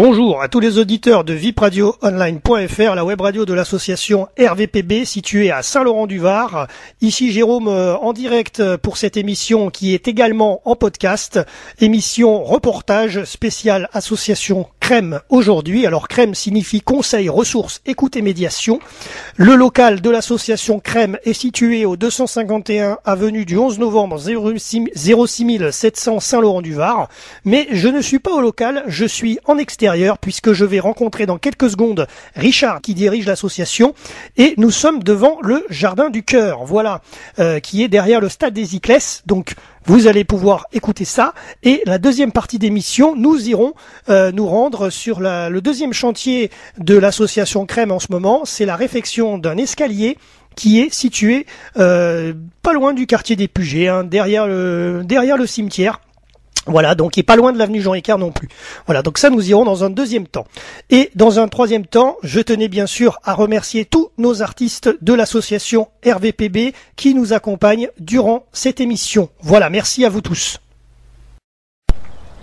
Bonjour à tous les auditeurs de vipradioonline.fr, la web radio de l'association RVPB située à Saint-Laurent-du-Var. Ici Jérôme en direct pour cette émission qui est également en podcast. Émission reportage spéciale association CREM aujourd'hui. Alors CREM signifie Conseil, Ressources, Écoute et Médiation. Le local de l'association CREM est situé au 251 avenue du 11 novembre 06700 Saint-Laurent-du-Var. Mais je ne suis pas au local, je suis en extérieur puisque je vais rencontrer dans quelques secondes Richard qui dirige l'association et nous sommes devant le Jardin du Cœur, voilà, qui est derrière le stade des Iclès. Donc vous allez pouvoir écouter ça et la deuxième partie d'émission, nous irons nous rendre sur le deuxième chantier de l'association CREM en ce moment, c'est la réfection d'un escalier qui est situé pas loin du quartier des Pugets, hein, derrière le cimetière. Voilà, donc il est pas loin de l'avenue Jean Icard non plus. Voilà, donc ça nous irons dans un deuxième temps. Et dans un troisième temps, je tenais bien sûr à remercier tous nos artistes de l'association RVPB qui nous accompagnent durant cette émission. Voilà, merci à vous tous.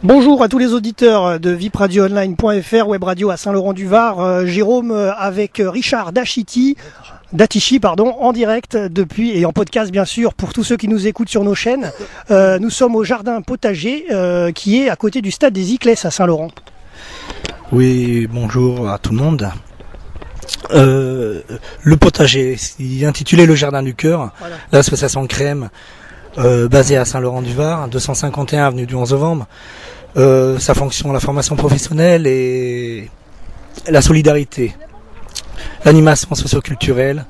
Bonjour à tous les auditeurs de vipradioonline.fr, web radio à Saint-Laurent-du-Var. Jérôme avec Richard Datichi, en direct depuis et en podcast bien sûr pour tous ceux qui nous écoutent sur nos chaînes. Nous sommes au jardin potager qui est à côté du stade des Iclès à Saint-Laurent. Oui, bonjour à tout le monde. Le potager, il est intitulé le Jardin du Cœur, voilà. L'association CREM basée à Saint-Laurent-du-Var, 251 avenue du 11 novembre. Sa fonction, la formation professionnelle et la solidarité. L'animation socio-culturelle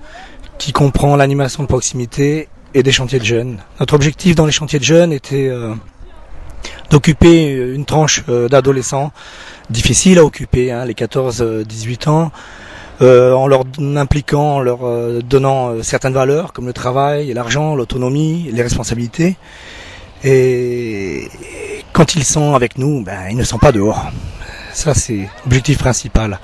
qui comprend l'animation de proximité et des chantiers de jeunes. Notre objectif dans les chantiers de jeunes était d'occuper une tranche d'adolescents difficiles à occuper, hein, les 14-18 ans, en leur impliquant, en leur donnant certaines valeurs comme le travail, l'argent, l'autonomie, les responsabilités. Et quand ils sont avec nous, ils ne sont pas dehors. Ça, c'est l'objectif principal.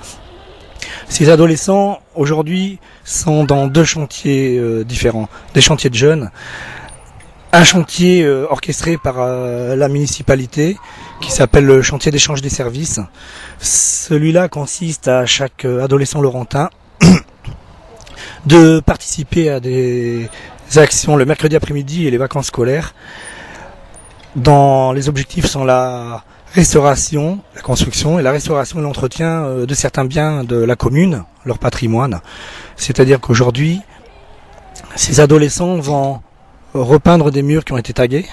Ces adolescents, aujourd'hui, sont dans deux chantiers différents. Des chantiers de jeunes. Un chantier orchestré par la municipalité, qui s'appelle le chantier d'échange des services. Celui-là consiste à chaque adolescent laurentin de participer à des actions le mercredi après-midi et les vacances scolaires. Dans les objectifs sont la restauration, la construction et la restauration et l'entretien de certains biens de la commune, leur patrimoine. C'est-à-dire qu'aujourd'hui, ces adolescents vont repeindre des murs qui ont été tagués,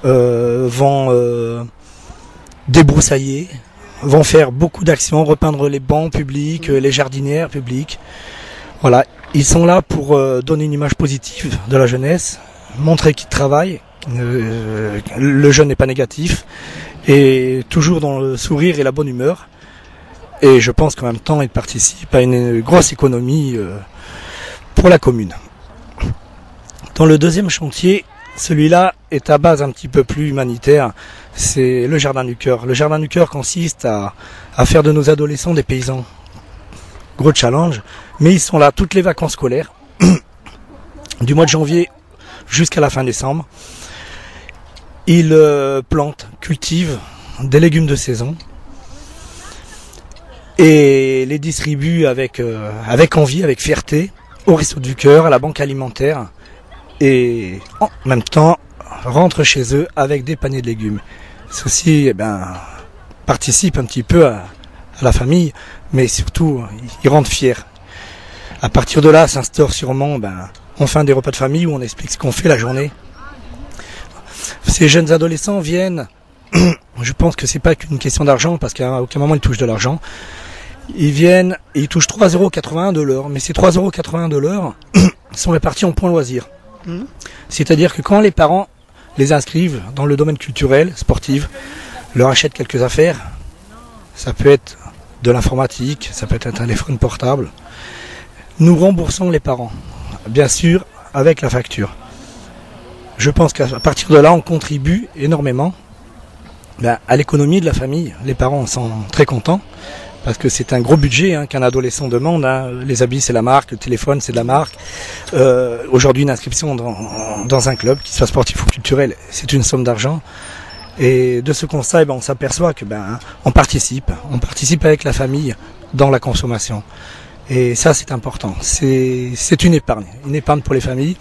vont débroussailler, vont faire beaucoup d'actions, repeindre les bancs publics, les jardinières publiques. Voilà, ils sont là pour donner une image positive de la jeunesse, montrer qu'ils travaillent. Le jeune n'est pas négatif et toujours dans le sourire et la bonne humeur, et je pense qu'en même temps il participe à une grosse économie pour la commune. Dans le deuxième chantier, celui-là est à base un petit peu plus humanitaire, c'est le Jardin du Cœur. Le Jardin du Cœur consiste à faire de nos adolescents des paysans. Gros challenge, mais ils sont là toutes les vacances scolaires du mois de janvier jusqu'à la fin décembre. Ils plantent, cultivent des légumes de saison et les distribuent avec envie, avec fierté, au Resto du Cœur, à la banque alimentaire, et en même temps rentrent chez eux avec des paniers de légumes. Ceci participe un petit peu à la famille, mais surtout ils rendent fiers. À partir de là s'instaure sûrement enfin des repas de famille où on explique ce qu'on fait la journée. Ces jeunes adolescents viennent, je pense que c'est pas qu'une question d'argent, parce qu'à aucun moment ils touchent de l'argent. Ils viennent et ils touchent 3,81 € de l'heure, mais ces 3,81 € de l'heure sont répartis en points loisirs. C'est-à-dire que quand les parents les inscrivent dans le domaine culturel, sportif, leur achètent quelques affaires, ça peut être de l'informatique, ça peut être un téléphone portable, nous remboursons les parents, bien sûr avec la facture. Je pense qu'à partir de là, on contribue énormément à l'économie de la famille. Les parents sont très contents parce que c'est un gros budget qu'un adolescent demande. Les habits, c'est la marque, le téléphone, c'est de la marque. Aujourd'hui, une inscription dans un club, qu'il soit sportif ou culturel, c'est une somme d'argent. Et de ce constat, on s'aperçoit que on participe avec la famille dans la consommation. Et ça, c'est important. C'est une épargne pour les familles.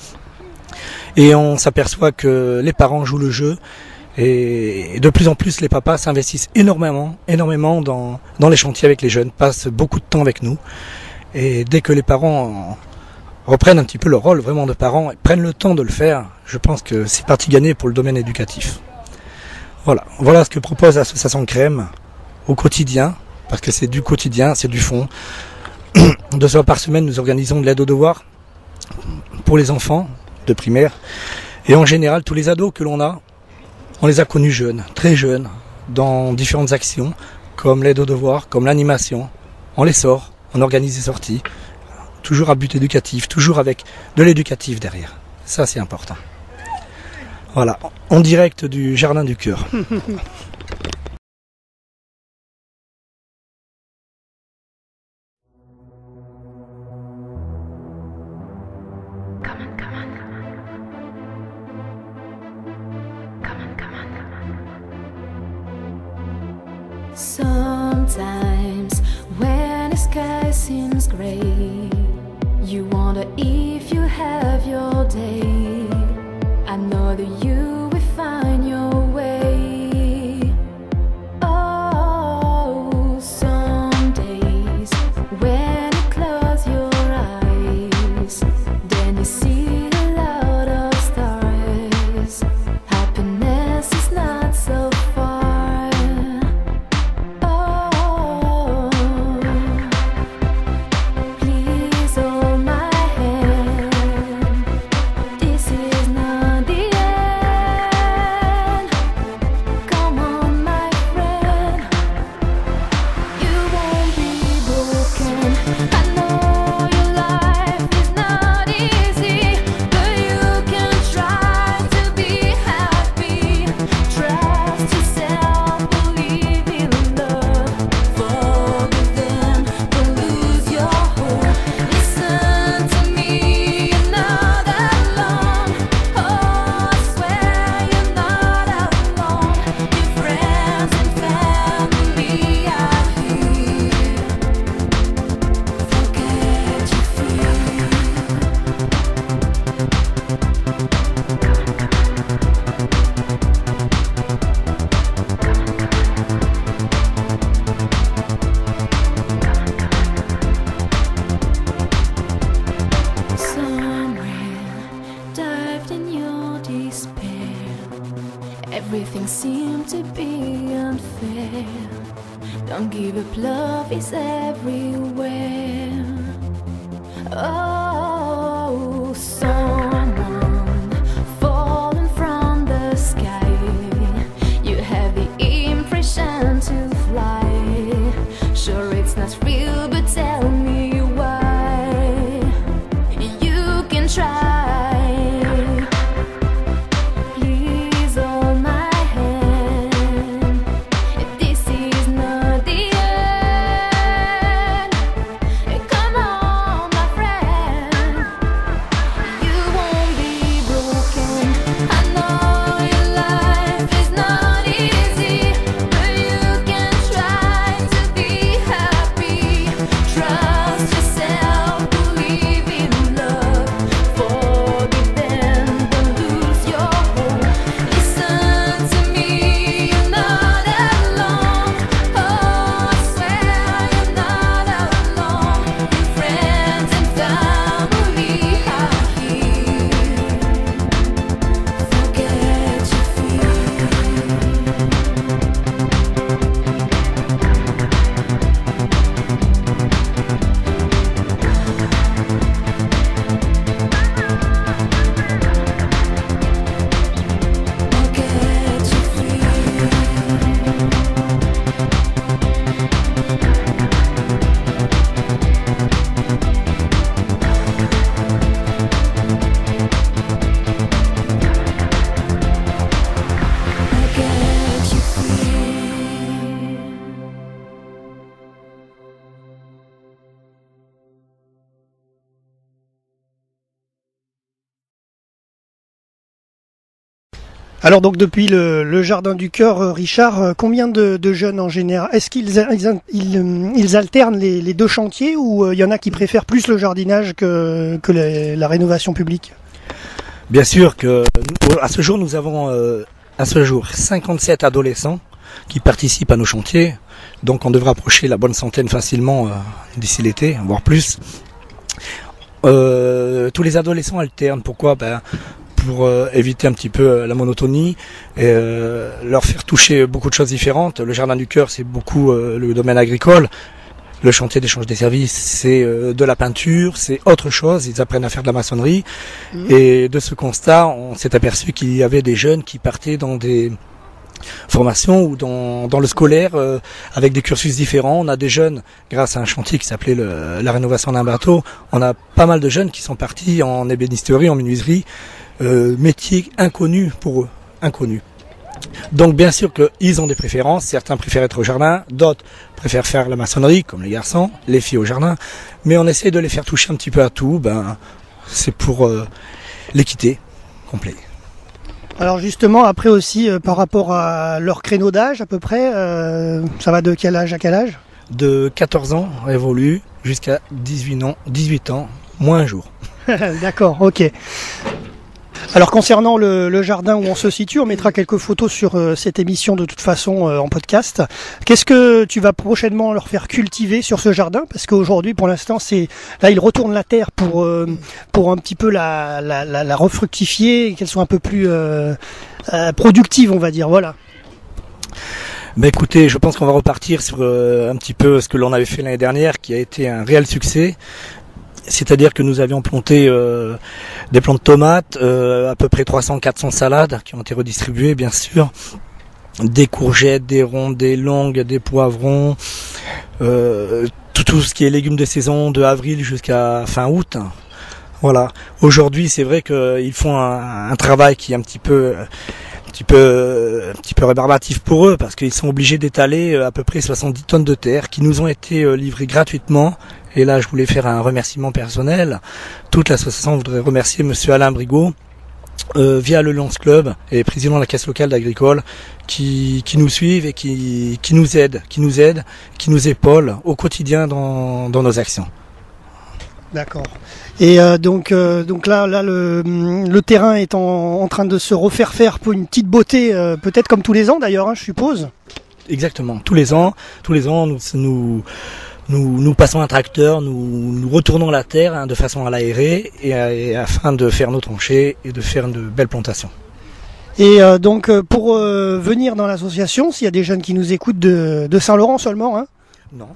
Et on s'aperçoit que les parents jouent le jeu. Et de plus en plus, les papas s'investissent énormément dans les chantiers avec les jeunes, passent beaucoup de temps avec nous. Et dès que les parents reprennent un petit peu leur rôle vraiment de parents et prennent le temps de le faire, je pense que c'est parti gagné pour le domaine éducatif. Voilà ce que propose l'association Crème au quotidien, parce que c'est du quotidien, c'est du fond. 2 fois par semaine, nous organisons de l'aide aux devoirs pour les enfants de primaire. Et en général, tous les ados que l'on a, on les a connus jeunes, très jeunes, dans différentes actions, comme l'aide aux devoirs, comme l'animation. On les sort, on organise des sorties, toujours à but éducatif, toujours avec de l'éducatif derrière. Ça, c'est important. Voilà, en direct du Jardin du Cœur. Sometimes when the sky seems gray, you wonder if you have your day. I know that you will find your way. Oh, some days when you close your eyes, then you see a lot of stars. Happiness is not so far. Oh, please hold my hand. This is not the end. Come on, my friend. You won't be broken. I know your life is not easy, but you can try to be happy. Trust yourself, believe in love. Forgive them, don't lose your hope. Listen to me, you're not alone. Oh, I swear you're not alone. Your friends and family are here. Forget your fear. Some rain dived in your despair. Everything seemed to be unfair. Don't give up, love is everywhere. Oh, someone fallen from the sky. You have the impression to fly. Sure, it's not real, but tell me why. You can try. Please hold my hand. This is not the end. Come on, my friend. Alors donc depuis le Jardin du Cœur, Richard, combien de jeunes en général? Est-ce qu'ils alternent les deux chantiers ou il y en a qui préfèrent plus le jardinage que la rénovation publique? Bien sûr que à ce jour nous avons 57 adolescents qui participent à nos chantiers, donc on devrait approcher la bonne centaine facilement d'ici l'été, voire plus. Tous les adolescents alternent. Pourquoi? Pour éviter un petit peu la monotonie et leur faire toucher beaucoup de choses différentes. Le Jardin du Cœur, c'est beaucoup le domaine agricole. Le chantier d'échange des services, c'est de la peinture, c'est autre chose. Ils apprennent à faire de la maçonnerie. Et de ce constat, on s'est aperçu qu'il y avait des jeunes qui partaient dans des formations ou dans le scolaire avec des cursus différents. On a des jeunes, grâce à un chantier qui s'appelait la rénovation d'un bateau, on a pas mal de jeunes qui sont partis en ébénisterie, en menuiserie, métier inconnu pour eux, inconnu. Donc bien sûr qu'ils ont des préférences, certains préfèrent être au jardin, d'autres préfèrent faire la maçonnerie, comme les garçons, les filles au jardin, mais on essaie de les faire toucher un petit peu à tout, c'est pour l'équité complète. Alors justement, après aussi, par rapport à leur créneau d'âge à peu près, ça va de quel âge à quel âge? De 14 ans révolu jusqu'à 18 ans, moins un jour. D'accord, ok. Alors concernant le jardin où on se situe, on mettra quelques photos sur cette émission de toute façon en podcast. Qu'est-ce que tu vas prochainement leur faire cultiver sur ce jardin? Parce qu'aujourd'hui, pour l'instant, là ils retournent la terre pour un petit peu la refructifier et qu'elle soit un peu plus productive, on va dire. Voilà. Écoutez, je pense qu'on va repartir sur un petit peu ce que l'on avait fait l'année dernière, qui a été un réel succès. C'est-à-dire que nous avions planté des plants de tomates, à peu près 300-400 salades qui ont été redistribuées bien sûr, des courgettes, des rondes, des longues, des poivrons, tout ce qui est légumes de saison de avril jusqu'à fin août. Voilà. Aujourd'hui, c'est vrai qu'ils font un travail qui est un petit peu rébarbatif pour eux parce qu'ils sont obligés d'étaler à peu près 70 tonnes de terre qui nous ont été livrées gratuitement. Et là, je voulais faire un remerciement personnel. Toute l'association voudrait remercier Monsieur Alain Brigaud, via le Lance Club et président de la caisse locale d'agricole, qui nous suivent et qui nous aident, qui nous épaulent au quotidien dans nos actions. D'accord. Et donc là le terrain est en train de se refaire faire pour une petite beauté, peut-être comme tous les ans d'ailleurs, je suppose. Exactement. Tous les ans, nous passons un tracteur, nous retournons la terre de façon à l'aérer et afin de faire nos tranchées et de faire de belles plantations. Et donc pour venir dans l'association, s'il y a des jeunes qui nous écoutent de Saint-Laurent seulement, hein?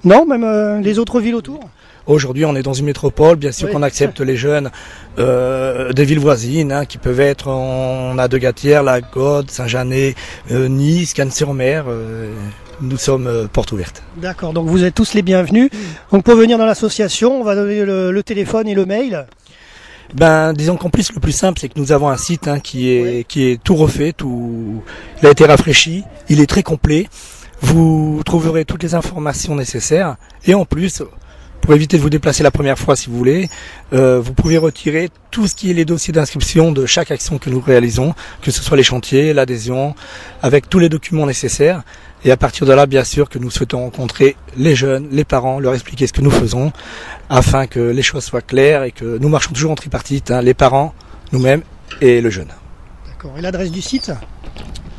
Non, même les autres villes autour? Aujourd'hui, on est dans une métropole, bien sûr qu'on accepte les jeunes des villes voisines, qui peuvent être, on a De Gatière, La Gaude, Saint-Janet, Nice, Cannes-sur-Mer. Nous sommes porte ouverte. D'accord, donc vous êtes tous les bienvenus. Donc pour venir dans l'association, on va donner le téléphone et le mail. Disons qu'en plus le plus simple, c'est que nous avons un site qui est tout refait, il a été rafraîchi, il est très complet. Vous trouverez toutes les informations nécessaires et en plus, pour éviter de vous déplacer la première fois si vous voulez, vous pouvez retirer tout ce qui est les dossiers d'inscription de chaque action que nous réalisons, que ce soit les chantiers, l'adhésion, avec tous les documents nécessaires. Et à partir de là, bien sûr que nous souhaitons rencontrer les jeunes, les parents, leur expliquer ce que nous faisons, afin que les choses soient claires et que nous marchons toujours en tripartite, les parents, nous-mêmes et le jeune. D'accord. Et l'adresse du site ?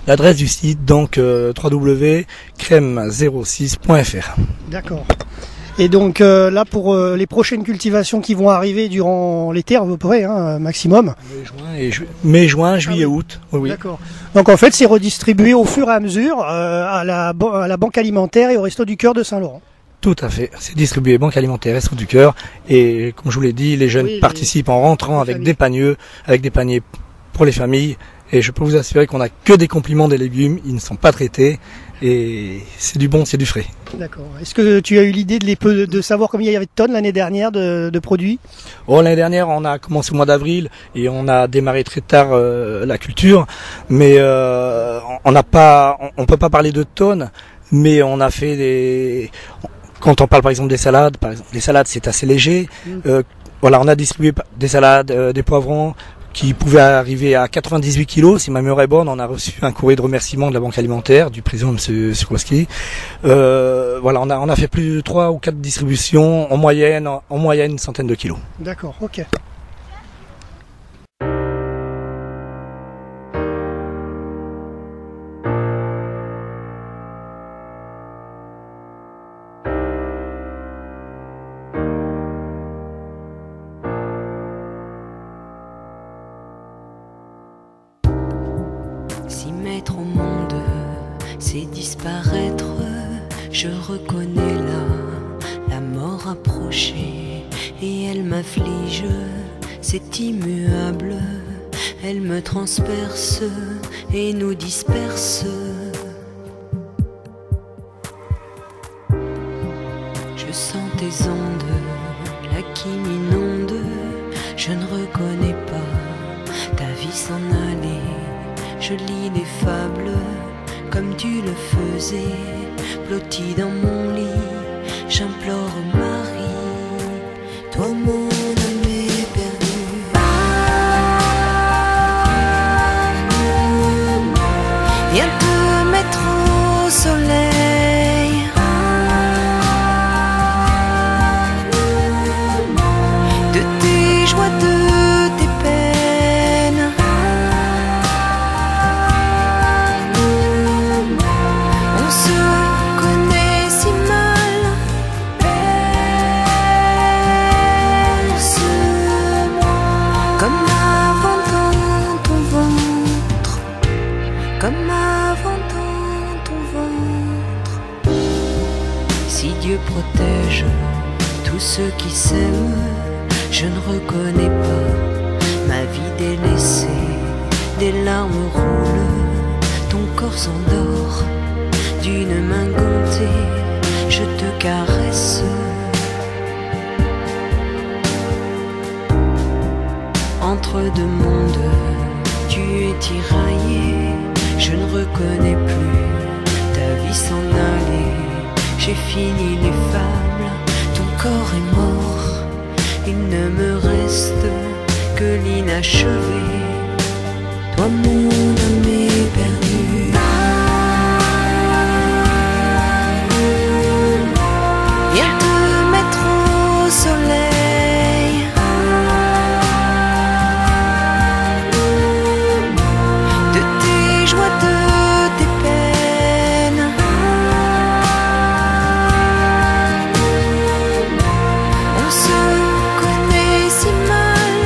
L'adresse du site, donc www.creme06.fr. D'accord. Et donc là, pour les prochaines cultivations qui vont arriver durant l'été, à peu près, maximum. Mai, juin, juillet, août. Oui. D'accord. Donc en fait, c'est redistribué au fur et à mesure à la Banque alimentaire et au Resto du Cœur de Saint-Laurent. Tout à fait. C'est distribué Banque alimentaire, Resto du Cœur. Et comme je vous l'ai dit, les jeunes participent en rentrant avec des paniers pour les familles. Et je peux vous assurer qu'on n'a que des compliments des légumes, ils ne sont pas traités et c'est du bon, c'est du frais. D'accord. Est-ce que tu as eu l'idée de savoir combien il y avait de tonnes l'année dernière de produits ? L'année dernière, on a commencé au mois d'avril et on a démarré très tard la culture, mais on peut pas parler de tonnes, mais on a fait quand on parle par exemple des salades, les salades c'est assez léger. On a distribué des salades, des poivrons, qui pouvait arriver à 98 kilos. Si ma mémoire est bonne, on a reçu un courrier de remerciement de la Banque alimentaire, du président M. Sikorsky. Voilà, on a fait plus de 3 ou 4 distributions, en moyenne une centaine de kilos. D'accord, ok. S'y mettre au monde, c'est disparaître. Je reconnais là la mort approchée et elle m'afflige. C'est immuable, elle me transperce et nous disperse. Je sens tes ondes, là qui m'inonde. Je ne reconnais pas ta vie s'en aller. Je lis des fables comme tu le faisais, blotti dans mon lit, j'implore Marie, toi mon ami perdu. Viens te mettre au soleil, de tes joies, de tes peines. On se connaît si mal, berce-moi comme avant dans ton ventre, comme avant dans ton ventre. Si Dieu protège tous ceux qui s'aiment, je ne reconnais pas ma vie délaissée. Des larmes roulent, ton corps s'endort. D'une main gantée, je te caresse. Entre deux mondes, tu es tiraillé. Je ne reconnais plus ta vie s'en aller. J'ai fini les fables, ton corps est mort. Il ne me reste que l'inachevé. Toi mon ami perdu. Viens te mettre au soleil, de tes joies, de tes peines. On se connaît si mal,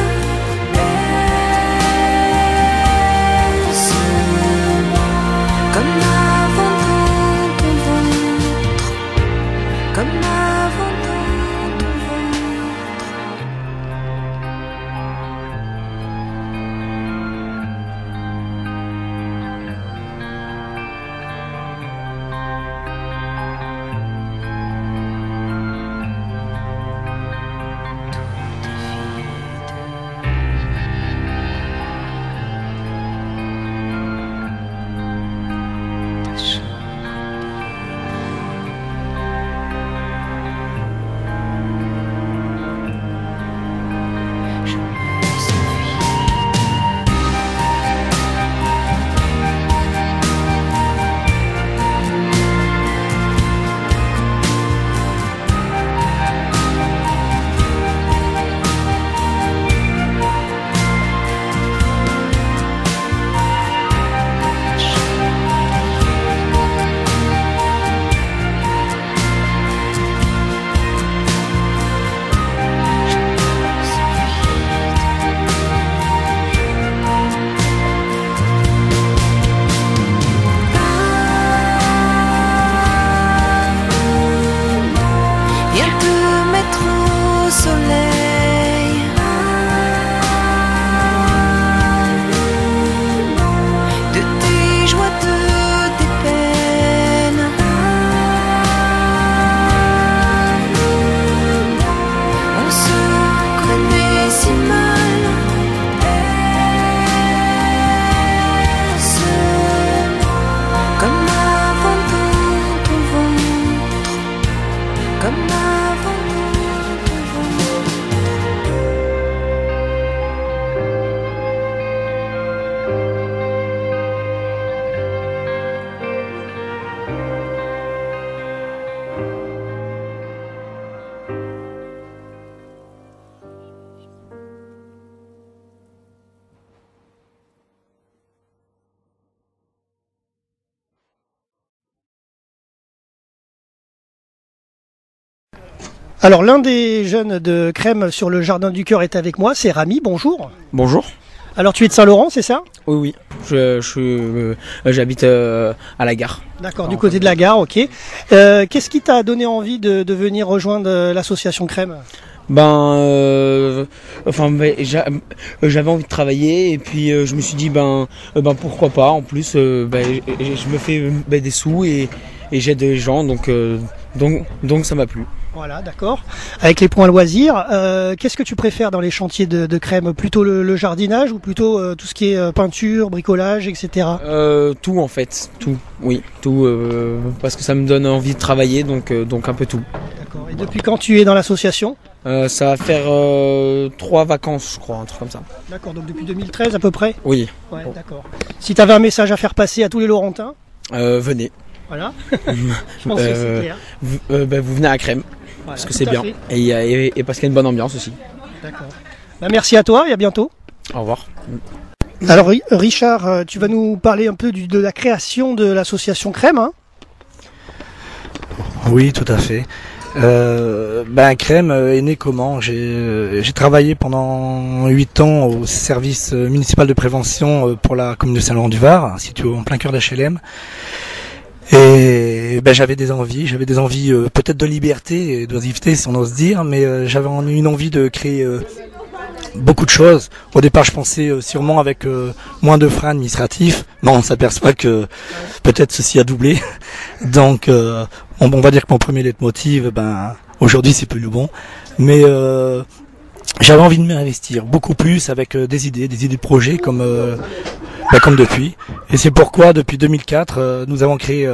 Alors l'un des jeunes de Crème sur le Jardin du Cœur est avec moi, c'est Rami, bonjour. Bonjour. Alors tu es de Saint-Laurent, c'est ça? Oui, j'habite à la gare. D'accord, du côté de la gare, ok. Qu'est-ce qui t'a donné envie de venir rejoindre l'association Crème? J'avais envie de travailler et puis je me suis dit pourquoi pas. En plus, je me fais des sous et j'aide les gens, donc ça m'a plu. Voilà, d'accord. Avec les points loisirs, qu'est-ce que tu préfères dans les chantiers de Crème? Plutôt le jardinage ou plutôt tout ce qui est peinture, bricolage, etc. Tout en fait, tout. Oui, tout, parce que ça me donne envie de travailler, donc un peu tout. D'accord. Et depuis quand tu es dans l'association? Ça va faire 3 vacances, je crois, un truc comme ça. D'accord, donc depuis 2013 à peu près? Oui. Ouais, d'accord. Si tu avais un message à faire passer à tous les Laurentins? Venez. Voilà. Je pense que c'est clair. Vous venez à Crème. Voilà, parce que c'est bien. Et parce qu'il y a une bonne ambiance aussi. D'accord. Merci à toi et à bientôt. Au revoir. Alors Richard, tu vas nous parler un peu de la création de l'association Crème, hein? Oui, tout à fait. Crème est né comment? J'ai travaillé pendant 8 ans au service municipal de prévention pour la commune de Saint-Laurent-du-Var, situé en plein cœur d'HLM. Et j'avais des envies peut-être de liberté et d'oisiveté si on ose dire, mais j'avais une envie de créer beaucoup de choses. Au départ je pensais sûrement avec moins de freins administratifs, mais on s'aperçoit que peut-être ceci a doublé. Donc on va dire que mon premier leitmotiv, aujourd'hui c'est plus le bon, mais j'avais envie de m'investir beaucoup plus avec des idées de projets comme depuis. Et c'est pourquoi depuis 2004 nous avons créé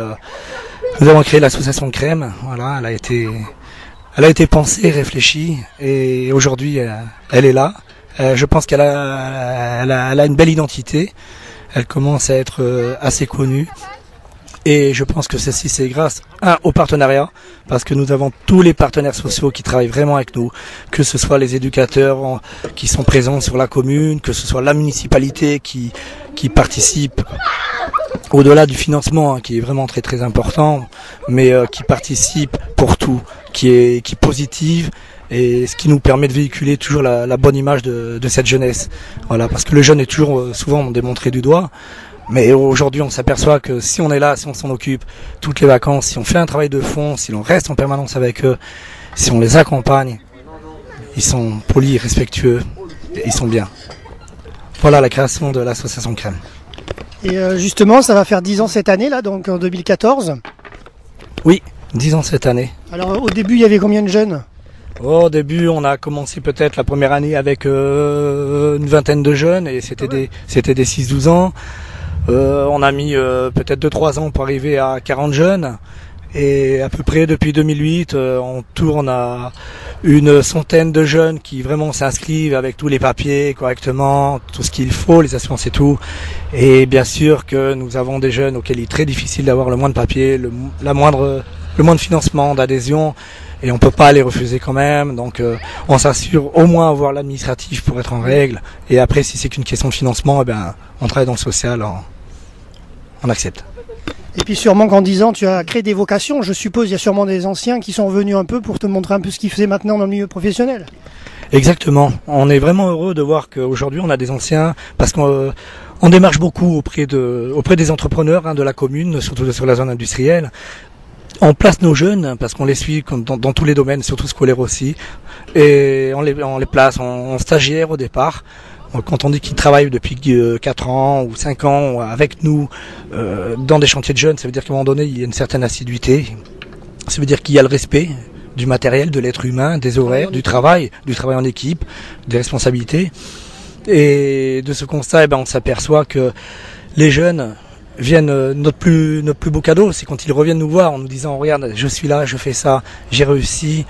l'association Crème. Voilà, elle a été pensée, réfléchie et aujourd'hui elle est là. Je pense qu'elle a une belle identité. Elle commence à être assez connue. Et je pense que ceci c'est grâce au partenariat, parce que nous avons tous les partenaires sociaux qui travaillent vraiment avec nous, que ce soit les éducateurs qui sont présents sur la commune, que ce soit la municipalité qui participe au-delà du financement, qui est vraiment très très important, mais qui participe pour tout, qui est positive, et ce qui nous permet de véhiculer toujours la bonne image de cette jeunesse. Voilà, parce que le jeune est toujours souvent démontré du doigt. Mais aujourd'hui, on s'aperçoit que si on est là, si on s'en occupe toutes les vacances, si on fait un travail de fond, si l'on reste en permanence avec eux, si on les accompagne, ils sont polis, respectueux, et ils sont bien. Voilà la création de l'association Crème. Et justement, ça va faire 10 ans cette année, là, donc en 2014. Oui, 10 ans cette année. Alors au début, il y avait combien de jeunes? Au début, on a commencé peut-être la première année avec une vingtaine de jeunes, et c'était des 6-12 ans. On a mis peut-être 2-3 ans pour arriver à 40 jeunes, et à peu près depuis 2008 on tourne à une centaine de jeunes qui vraiment s'inscrivent avec tous les papiers correctement, tout ce qu'il faut, les assurances et tout. Et bien sûr que nous avons des jeunes auxquels il est très difficile d'avoir le moins de papiers, le moins de financement, d'adhésion, et on peut pas les refuser quand même. Donc on s'assure au moins avoir l'administratif pour être en règle, et après si c'est qu'une question de financement, on travaille dans le social, on accepte. Et puis sûrement qu'en 10 ans tu as créé des vocations, je suppose il y a sûrement des anciens qui sont venus un peu pour te montrer un peu ce qu'ils faisaient maintenant dans le milieu professionnel. Exactement, on est vraiment heureux de voir qu'aujourd'hui on a des anciens, parce qu'on démarche beaucoup auprès des entrepreneurs de la commune, surtout sur la zone industrielle. On place nos jeunes parce qu'on les suit dans tous les domaines, surtout scolaires aussi, et on les place en stagiaire au départ. Quand on dit qu'ils travaillent depuis 4 ans ou 5 ans avec nous dans des chantiers de jeunes, ça veut dire qu'à un moment donné, il y a une certaine assiduité. Ça veut dire qu'il y a le respect du matériel, de l'être humain, des horaires, du travail en équipe, des responsabilités. Et de ce constat, on s'aperçoit que les jeunes viennent, notre plus beau cadeau, c'est quand ils reviennent nous voir en nous disant « Regarde, je suis là, je fais ça, j'ai réussi ».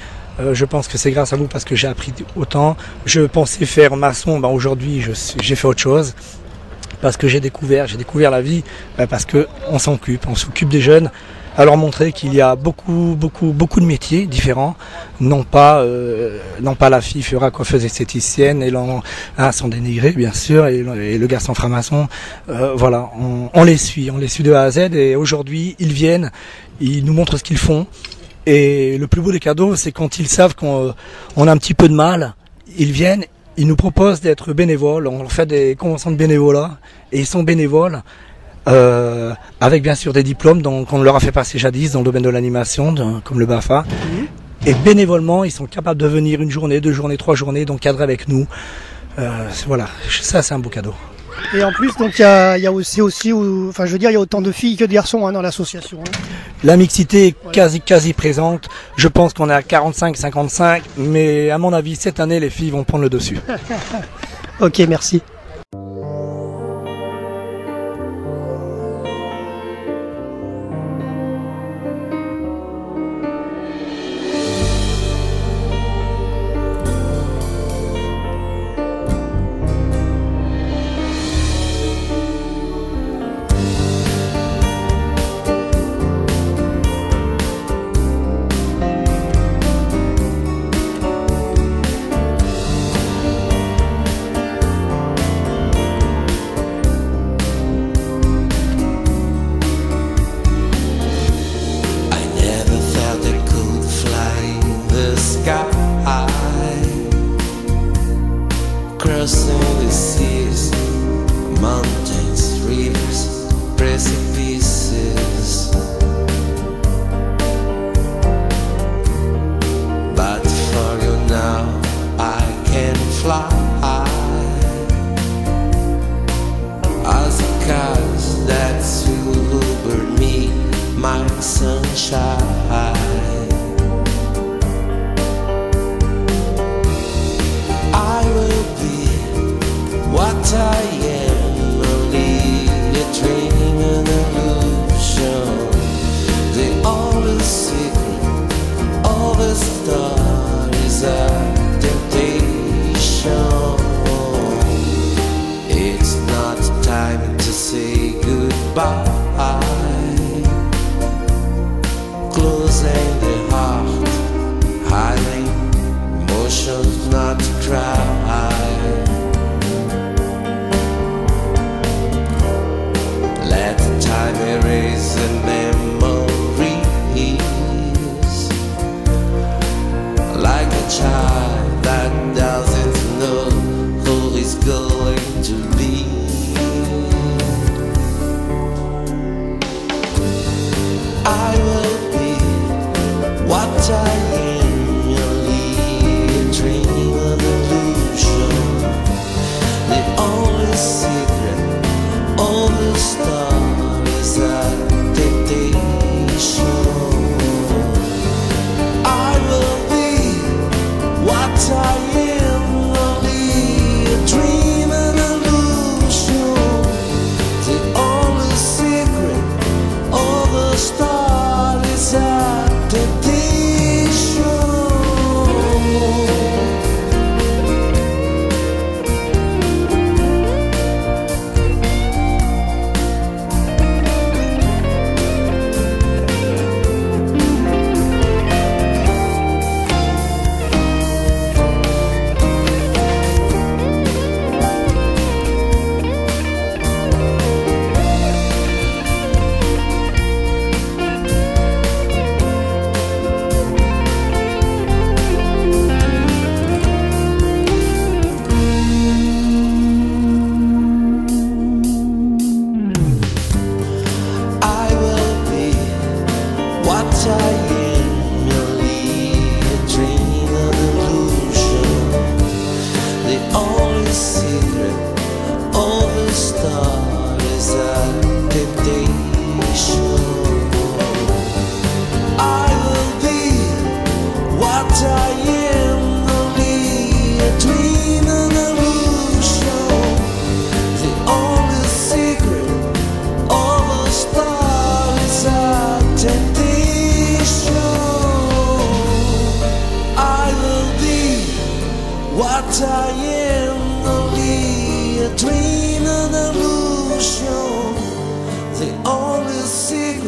Je pense que c'est grâce à vous parce que j'ai appris autant. Je pensais faire maçon, aujourd'hui j'ai fait autre chose. Parce que j'ai découvert la vie, parce que on s'occupe des jeunes, à leur montrer qu'il y a beaucoup de métiers différents. Non pas la fille fera coiffeuse esthéticienne et sans dénigrer bien sûr, et le garçon franc-maçon. Voilà, on les suit de A à Z, et aujourd'hui ils viennent, ils nous montrent ce qu'ils font. Et le plus beau des cadeaux, c'est quand ils savent qu'on a un petit peu de mal, ils viennent, ils nous proposent d'être bénévoles, on fait des conventions de bénévolat, et ils sont bénévoles, avec bien sûr des diplômes qu'on leur a fait passer jadis dans le domaine de l'animation, comme le BAFA. Et bénévolement, ils sont capables de venir 1 journée, 2 journées, 3 journées, donc cadrer avec nous. Voilà, ça c'est un beau cadeau. Et en plus, donc il y a aussi, enfin je veux dire, il y a autant de filles que de garçons hein, dans l'association. Hein. La mixité est quasi présente. Je pense qu'on est à 45-55, mais à mon avis, cette année, les filles vont prendre le dessus. Ok, merci. Crossing the seas, mountains, rivers, precipices. But for you now, I can fly as the cars that super me, my sunshine. What I am, only a dream and illusion. The only secret of the star is a temptation. It's not time to say goodbye. Closing the heart, hiding emotions not to cry. Time erasing memories, like a child that doesn't know who is going to be. I will be what I am, only a dream and illusion. The only secret, only star. I will be what I am, only a dream and illusion. The only secret of the star is a temptation. What I am, only a dream and illusion. The only secret.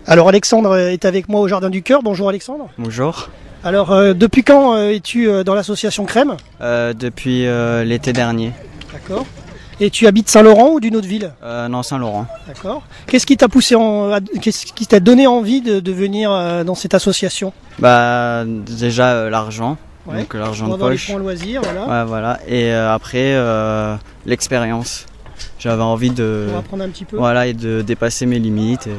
Alors Alexandre est avec moi au Jardin du Cœur. Bonjour Alexandre. Bonjour. Alors depuis quand es-tu dans l'association Crème? Depuis l'été dernier. D'accord. Et tu habites Saint-Laurent ou d'une autre ville? Non, Saint-Laurent. D'accord. Qu'est-ce qui t'a poussé qu'est-ce qui t'a donné envie de venir dans cette association? Bah déjà l'argent, Ouais. donc l'argent Pour de avoir les poche. points loisirs, voilà. Ouais, voilà. Et après l'expérience. J'avais envie de Pour apprendre un petit peu. voilà et de dépasser mes limites. Et,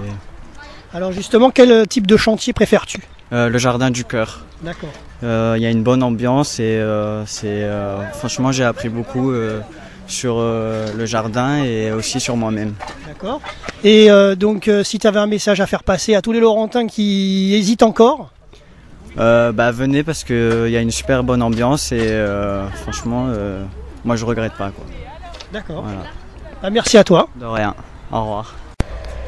Alors justement, quel type de chantier préfères-tu? le jardin du cœur. D'accord. Il y a une bonne ambiance et franchement j'ai appris beaucoup sur le jardin et aussi sur moi-même. D'accord. Et donc si tu avais un message à faire passer à tous les Laurentins qui hésitent encore? Bah venez parce que il y a une super bonne ambiance et franchement moi je regrette pas quoi. D'accord. Voilà. Bah, merci à toi. De rien. Au revoir.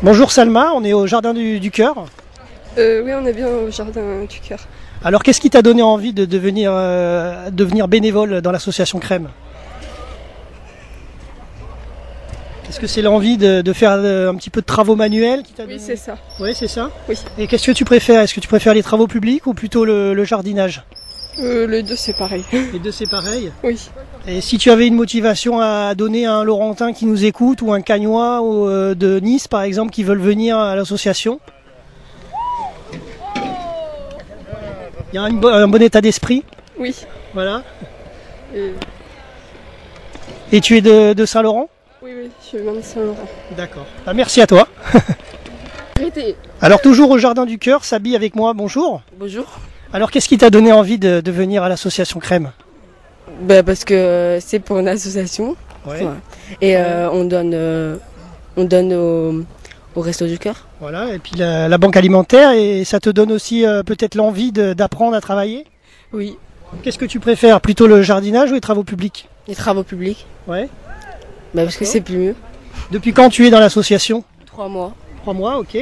Bonjour Salma, on est au Jardin du Cœur. Oui, on est bien au Jardin du Cœur. Alors qu'est-ce qui t'a donné envie de devenir bénévole dans l'association Crème? Est-ce que c'est l'envie de faire un petit peu de travaux manuels qui t'a Oui, donné... c'est ça. Oui, c'est ça. Oui. Et qu'est-ce que tu préfères? Est-ce que tu préfères les travaux publics ou plutôt le jardinage? Les deux, c'est pareil. Les deux, c'est pareil. Oui. Et si tu avais une motivation à donner à un Laurentin qui nous écoute ou un Cagnois ou de Nice par exemple qui veulent venir à l'association? Il y a un bon état d'esprit. Oui. Voilà. Et- Et tu es de Saint-Laurent? Oui, oui, je suis même Saint-Laurent. D'accord. Bah, merci à toi. Arrêtez. Alors toujours au Jardin du Cœur, Sabi avec moi, bonjour. Bonjour. Alors qu'est-ce qui t'a donné envie de venir à l'association Crème? Bah parce que c'est pour une association. Ouais. Ouais. Et on donne au Resto du Cœur. Voilà, et puis la banque alimentaire, et ça te donne aussi peut-être l'envie d'apprendre à travailler? Oui. Qu'est-ce que tu préfères, plutôt le jardinage ou les travaux publics? Les travaux publics. Ouais. Bah parce que c'est plus mieux. Depuis quand tu es dans l'association? 3 mois. 3 mois, ok.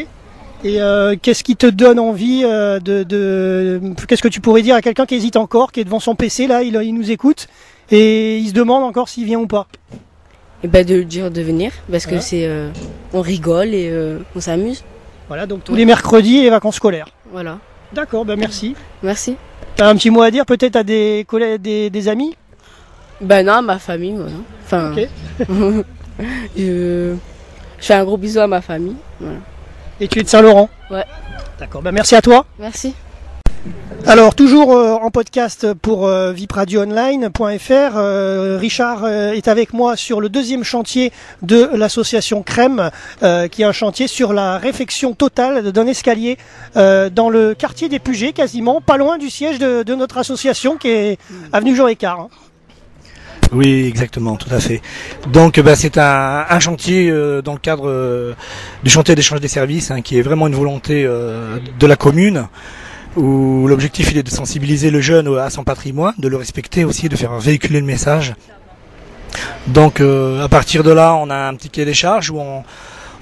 Et qu'est-ce qui te donne envie qu'est-ce que tu pourrais dire à quelqu'un qui hésite encore, qui est devant son PC là, il nous écoute et il se demande encore s'il vient ou pas? Et bah de lui dire de venir parce que Ouais. c'est on rigole et on s'amuse. Voilà, donc tous les mercredis et les vacances scolaires. Voilà. D'accord, ben merci. Merci. T'as un petit mot à dire peut-être à des collègues, des amis? Bah non, ma famille, voilà. Enfin. Ok. je fais un gros bisou à ma famille. Voilà. Et tu es de Saint-Laurent? Ouais. D'accord, ben merci à toi. Merci. Alors toujours en podcast pour vipradioonline.fr, Richard est avec moi sur le deuxième chantier de l'association Crème, qui est un chantier sur la réfection totale d'un escalier dans le quartier des Pugets, quasiment pas loin du siège de notre association qui est avenue Jean Écart. Hein. Oui, exactement, tout à fait. Donc c'est un chantier dans le cadre du chantier d'échange des services, hein, qui est vraiment une volonté de la commune, où l'objectif il est de sensibiliser le jeune à son patrimoine, de le respecter aussi, de faire véhiculer le message. Donc à partir de là, on a un petit cahier des charges où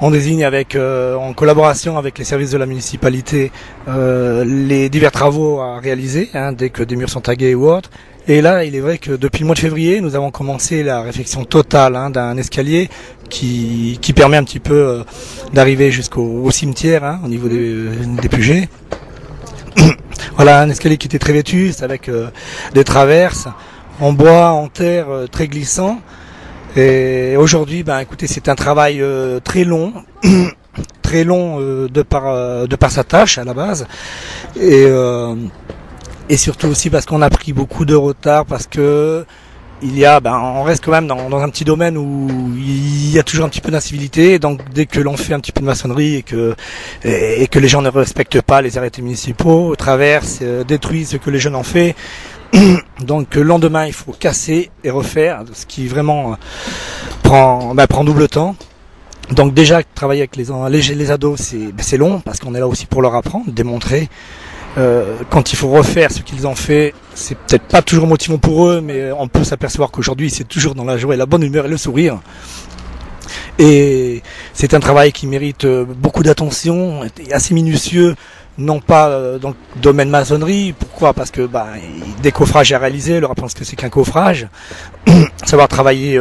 on désigne en collaboration avec les services de la municipalité les divers travaux à réaliser, hein, dès que des murs sont tagués ou autres. Et là, il est vrai que depuis le mois de février, nous avons commencé la réfection totale, hein, d'un escalier qui permet un petit peu d'arriver jusqu'au cimetière, hein, au niveau des Pugets. Voilà, un escalier qui était très vétuste avec des traverses en bois, en terre, très glissant. Et aujourd'hui, écoutez, c'est un travail très long, très long de par sa tâche à la base, et surtout aussi parce qu'on a pris beaucoup de retard, parce que on reste quand même dans un petit domaine où il y a toujours un petit peu d'incivilité. Donc dès que l'on fait un petit peu de maçonnerie et que les gens ne respectent pas les arrêtés municipaux, traversent, détruisent ce que les jeunes ont fait, donc le lendemain il faut casser et refaire, ce qui vraiment prend double temps. Donc déjà travailler avec les ados c'est long, parce qu'on est là aussi pour leur apprendre, démontrer. Quand il faut refaire ce qu'ils ont fait, c'est peut-être pas toujours motivant pour eux, mais on peut s'apercevoir qu'aujourd'hui c'est toujours dans la joie et la bonne humeur et le sourire. Et c'est un travail qui mérite beaucoup d'attention, et assez minutieux, non pas dans le domaine maçonnerie. Pourquoi? Parce que des coffrages à réaliser, leur apprendre ce que c'est qu'un coffrage, savoir travailler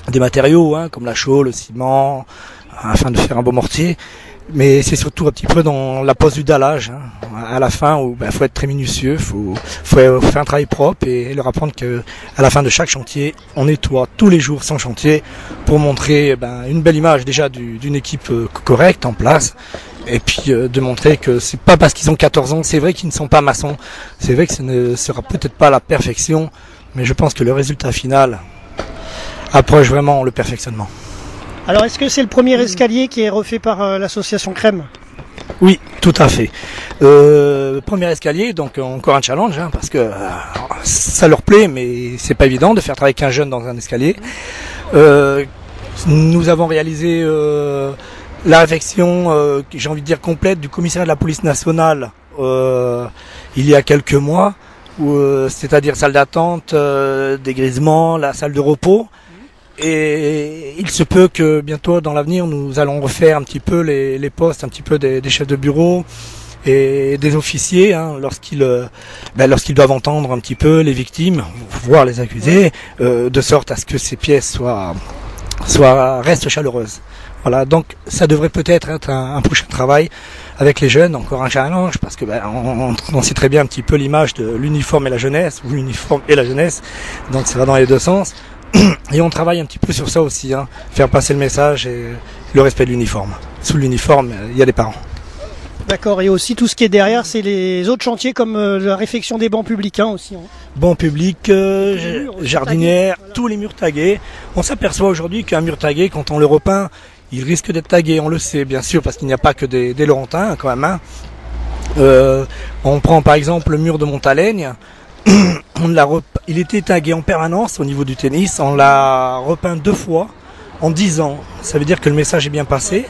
des matériaux, hein, comme la chaux, le ciment, afin de faire un beau mortier. Mais c'est surtout un petit peu dans la pose du dallage, hein, à la fin où faut être très minutieux, faut faire un travail propre et leur apprendre que à la fin de chaque chantier, on nettoie tous les jours son chantier pour montrer une belle image déjà d'une équipe correcte en place. Et puis de montrer que c'est pas parce qu'ils ont 14 ans, c'est vrai qu'ils ne sont pas maçons, c'est vrai que ce ne sera peut-être pas la perfection, mais je pense que le résultat final approche vraiment le perfectionnement. Alors, est-ce que c'est le premier escalier qui est refait par l'association Crème? Oui, tout à fait. Premier escalier, donc encore un challenge, hein, parce que ça leur plaît, mais c'est pas évident de faire travailler qu'un jeune dans un escalier. Nous avons réalisé la réflexion, j'ai envie de dire complète, du commissariat de la police nationale il y a quelques mois, c'est-à-dire salle d'attente, dégrisement, la salle de repos. Et il se peut que bientôt dans l'avenir nous allons refaire un petit peu les postes, un petit peu des chefs de bureau et des officiers, hein, lorsqu'ils doivent entendre un petit peu les victimes, voire les accusés, de sorte à ce que ces pièces restent chaleureuses. Voilà, donc ça devrait peut-être être un prochain travail avec les jeunes, encore un challenge, parce que on sait très bien un petit peu l'image de l'uniforme et la jeunesse, ou l'uniforme et la jeunesse, donc ça va dans les deux sens. Et on travaille un petit peu sur ça aussi, hein, faire passer le message et le respect de l'uniforme. Sous l'uniforme, il y a des parents. D'accord, et aussi tout ce qui est derrière, c'est les autres chantiers comme la réfection des bancs publics aussi. Hein. Bancs publics, jardinières, tous les murs tagués. On s'aperçoit aujourd'hui qu'un mur tagué, quand on le repeint, il risque d'être tagué, on le sait bien sûr, parce qu'il n'y a pas que des Laurentins quand même. Hein. On prend par exemple le mur de Montaleigne. Il était tagué en permanence au niveau du tennis. On l'a repeint 2 fois en 10 ans. Ça veut dire que le message est bien passé.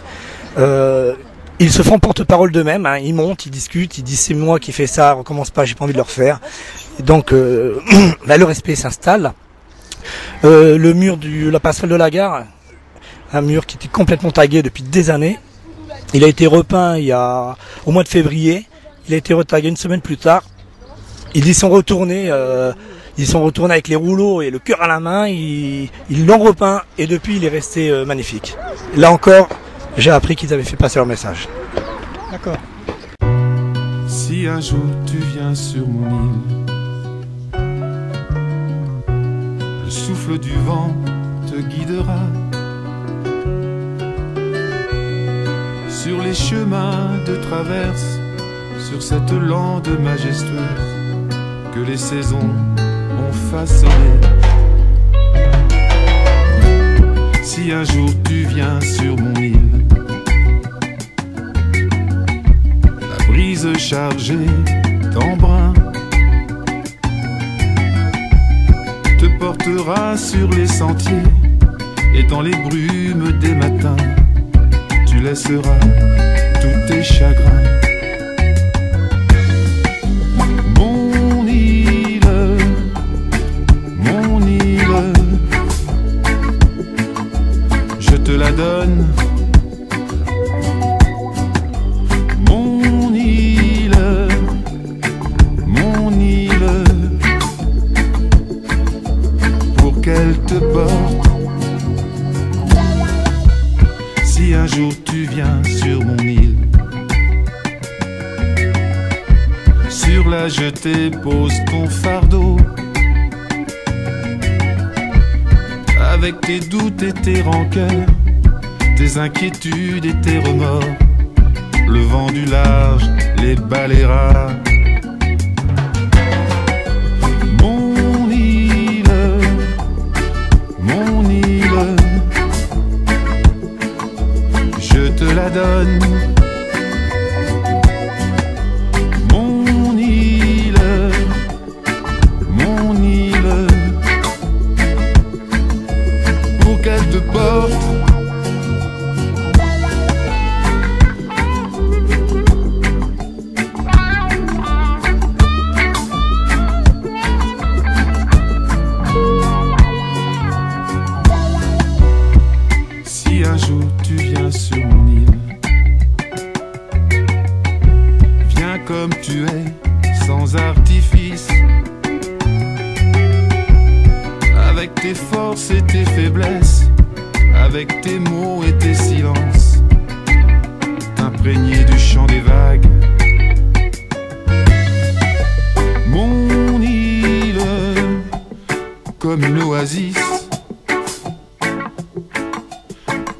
Ils se font porte-parole d'eux-mêmes. Hein. Ils montent, ils discutent, ils disent c'est moi qui fais ça, recommence pas, j'ai pas envie de le refaire. Et donc le respect s'installe. Le mur de la passerelle de la gare, un mur qui était complètement tagué depuis des années. Il a été repeint au mois de février. Il a été retagué une semaine plus tard. Ils y sont retournés, avec les rouleaux et le cœur à la main, ils l'ont repeint et depuis il est resté magnifique. Là encore, j'ai appris qu'ils avaient fait passer leur message. D'accord. Si un jour tu viens sur mon île, le souffle du vent te guidera sur les chemins de traverse, sur cette lande majestueuse que les saisons ont façonné. Si un jour tu viens sur mon île, la brise chargée d'embrun te portera sur les sentiers, et dans les brumes des matins, tu laisseras tous tes chagrins. Je te la donne, mon île, pour qu'elle te porte. Si un jour tu viens sur mon île, sur la jetée pose ton fardeau, avec tes doutes et tes rancœurs, tes inquiétudes et tes remords, le vent du large les balayera. Mon île, je te la donne. Mon île, pour qu'elle te porte. Si un jour tu viens sur mon île, viens comme tu es, sans artifice, avec tes forces et tes faiblesses, avec tes mots et tes silences, imprégné du chant des vagues. Mon île, comme une oasis,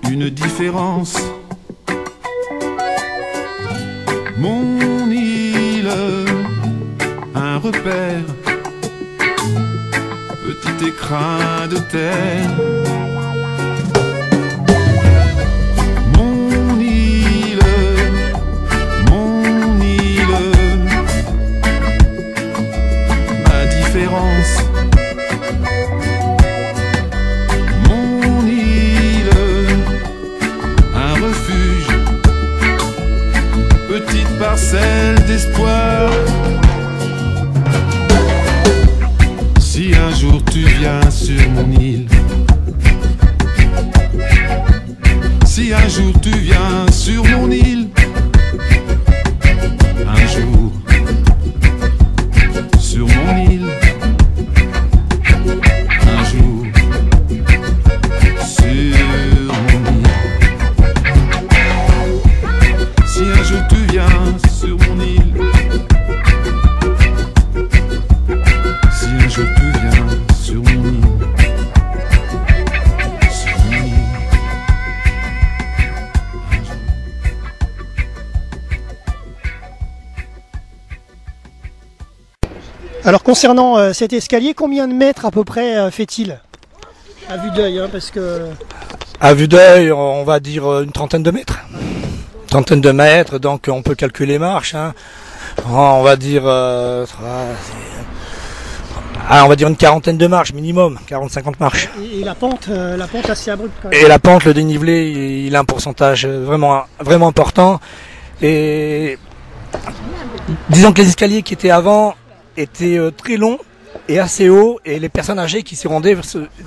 une différence. Mon île, un repère, petit écrin de terre. Mon île, ma différence. Mon île, un refuge, petite parcelle d'espoir. Si un jour tu viens sur mon île, si un jour tu viens sur mon île, un jour sur mon île, un jour sur mon île. Si un jour tu viens sur mon île, si un jour tu viens sur mon île, sur mon île. Alors concernant cet escalier, combien de mètres à peu près fait-il? À vue d'œil, hein, parce que... À vue d'œil, on va dire une trentaine de mètres. Trentaine de mètres, donc on peut calculer les marches. Hein. On va dire... on va dire une quarantaine de marches minimum, 40-50 marches. Et la pente assez abrupte quand même. Et la pente, le dénivelé, il a un pourcentage vraiment important. Et disons que les escaliers qui étaient avant étaient très longs et assez hauts, et les personnes âgées qui s'y rendaient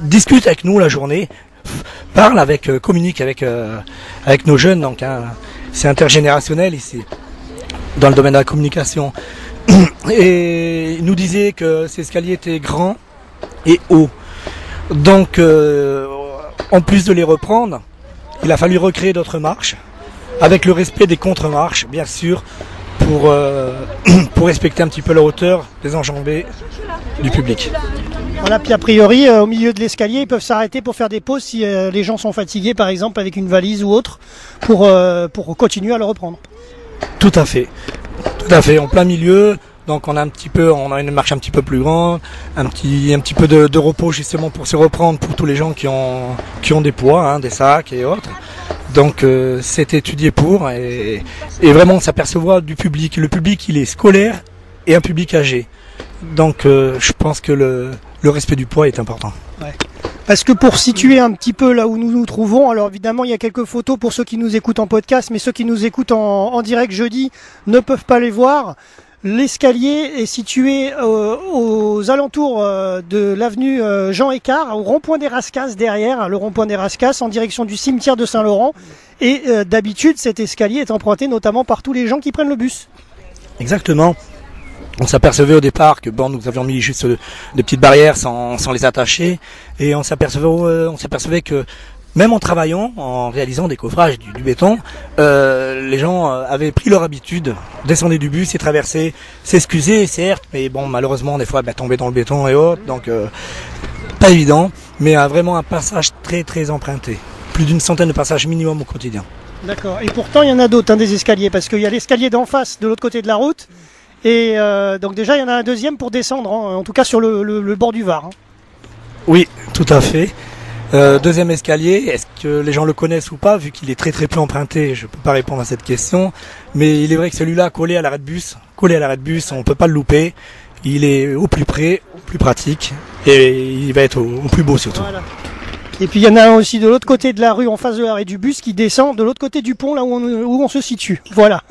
discutent avec nous la journée, parlent communiquent avec nos jeunes. Donc hein, c'est intergénérationnel ici, dans le domaine de la communication. Et ils nous disaient que ces escaliers étaient grands et hauts. Donc en plus de les reprendre, il a fallu recréer d'autres marches, avec le respect des contre-marches, bien sûr, pour respecter un petit peu la hauteur des enjambées du public. Voilà, puis a priori, au milieu de l'escalier, ils peuvent s'arrêter pour faire des pauses si les gens sont fatigués, par exemple, avec une valise ou autre, pour continuer à le reprendre. Tout à fait. Tout à fait, en plein milieu. Donc on a une marche un petit peu plus grande, un petit peu de repos justement pour se reprendre pour tous les gens qui ont des poids, hein, des sacs et autres. Donc c'est étudié et vraiment on s'aperçoit du public. Le public il est scolaire et un public âgé. Donc je pense que le respect du poids est important. Ouais. Parce que pour situer un petit peu là où nous nous trouvons, alors évidemment il y a quelques photos pour ceux qui nous écoutent en podcast, mais ceux qui nous écoutent en direct jeudi ne peuvent pas les voir. L'escalier est situé aux alentours de l'avenue Jean Écart, au rond-point des Rascasses derrière, le rond-point des Rascasses en direction du cimetière de Saint-Laurent. Et d'habitude cet escalier est emprunté notamment par tous les gens qui prennent le bus. Exactement. On s'apercevait au départ que nous avions mis juste des petites barrières sans les attacher, et on s'apercevait que même en travaillant, en réalisant des coffrages du béton, les gens avaient pris leur habitude, descendaient du bus et traversaient, s'excusaient certes, mais bon malheureusement des fois tombaient dans le béton et autres, donc pas évident, mais vraiment un passage très très emprunté, plus d'une centaine de passages minimum au quotidien. D'accord, et pourtant il y en a d'autres, des escaliers, parce qu'il y a l'escalier d'en face de l'autre côté de la route, et donc déjà il y en a un deuxième pour descendre, en tout cas sur le bord du Var. Oui, tout à fait. Deuxième escalier, est-ce que les gens le connaissent ou pas, vu qu'il est très très peu emprunté? Je peux pas répondre à cette question, mais il est vrai que celui-là collé à l'arrêt de bus, on peut pas le louper. Il est au plus près, au plus pratique, et il va être au plus beau surtout. Voilà. Et puis il y en a un aussi de l'autre côté de la rue, en face de l'arrêt du bus, qui descend de l'autre côté du pont, là où on se situe. Voilà.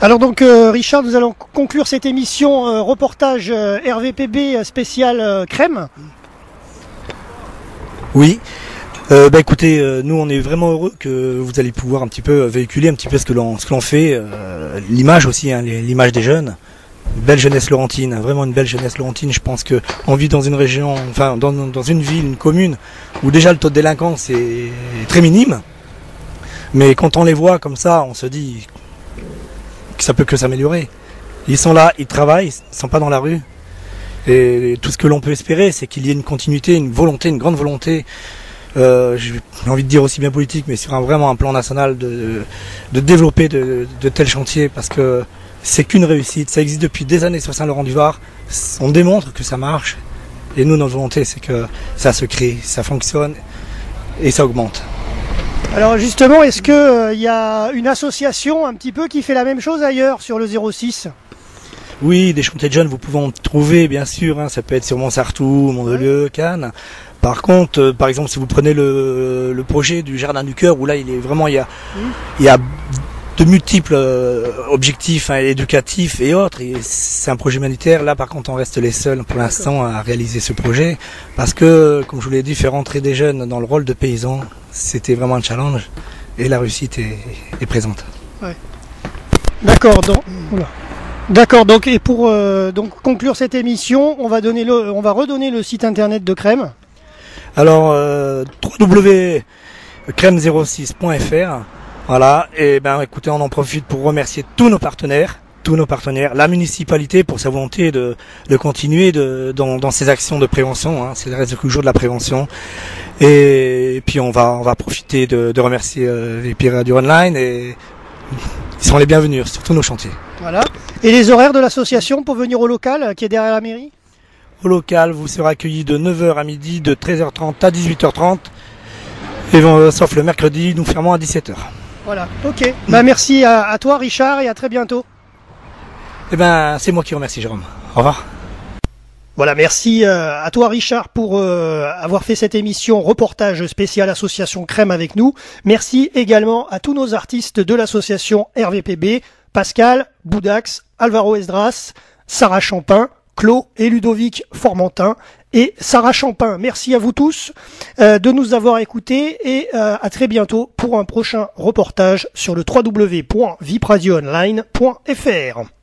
Alors donc Richard, nous allons conclure cette émission reportage RVPB spécial crème. Oui, écoutez, nous on est vraiment heureux que vous allez pouvoir un petit peu véhiculer un petit peu ce que l'on fait, l'image aussi, hein, l'image des jeunes. Une belle jeunesse laurentine, vraiment une belle jeunesse laurentine. Je pense que on vit dans une région, enfin dans une ville, une commune où déjà le taux de délinquance est très minime. Mais quand on les voit comme ça, on se dit que ça peut que s'améliorer. Ils sont là, ils travaillent, ils sont pas dans la rue. Et tout ce que l'on peut espérer, c'est qu'il y ait une continuité, une volonté, une grande volonté. J'ai envie de dire aussi bien politique, mais sur vraiment un plan national de développer de tels chantiers, parce que c'est qu'une réussite. Ça existe depuis des années sur Saint-Laurent-du-Var. On démontre que ça marche. Et nous, notre volonté, c'est que ça se crée, ça fonctionne et ça augmente. Alors justement, est-ce que y a une association un petit peu qui fait la même chose ailleurs sur le 06? Oui, des chantiers de jeunes, vous pouvez en trouver, bien sûr. Ça peut être sur Montsartou, Mondelieu, Cannes. Par contre, par exemple, si vous prenez le projet du Jardin du Cœur, où là, il y a de multiples objectifs éducatifs et autres. Et c'est un projet humanitaire. Là, par contre, on reste les seuls pour l'instant à réaliser ce projet. Parce que, comme je vous l'ai dit, faire entrer des jeunes dans le rôle de paysans, c'était vraiment un challenge. Et la réussite est présente. Ouais. D'accord, D'accord, donc et pour donc conclure cette émission, on va redonner le site internet de Crème. Alors www.crème06.fr. Voilà, et ben écoutez, on en profite pour remercier tous nos partenaires, la municipalité pour sa volonté de continuer dans ses actions de prévention, c'est le reste du jour de la prévention. Et puis on va profiter de remercier VP Radio Online, et ils sont les bienvenus sur tous nos chantiers. Voilà. Et les horaires de l'association pour venir au local qui est derrière la mairie? Au local, vous serez accueillis de 9h à midi, de 13h30 à 18h30, et sauf le mercredi, nous fermons à 17h. Voilà, ok. Bah merci à toi Richard, et à très bientôt. Eh ben, c'est moi qui remercie Jérôme. Au revoir. Voilà, merci à toi Richard pour avoir fait cette émission reportage spécial Association Crème avec nous. Merci également à tous nos artistes de l'association RVPB, Pascal, Boudax, Alvaro Esdras, Sarah Champin, Claude et Ludovic Formentin et Sarah Champin. Merci à vous tous de nous avoir écoutés, et à très bientôt pour un prochain reportage sur le www.vipradioonline.fr.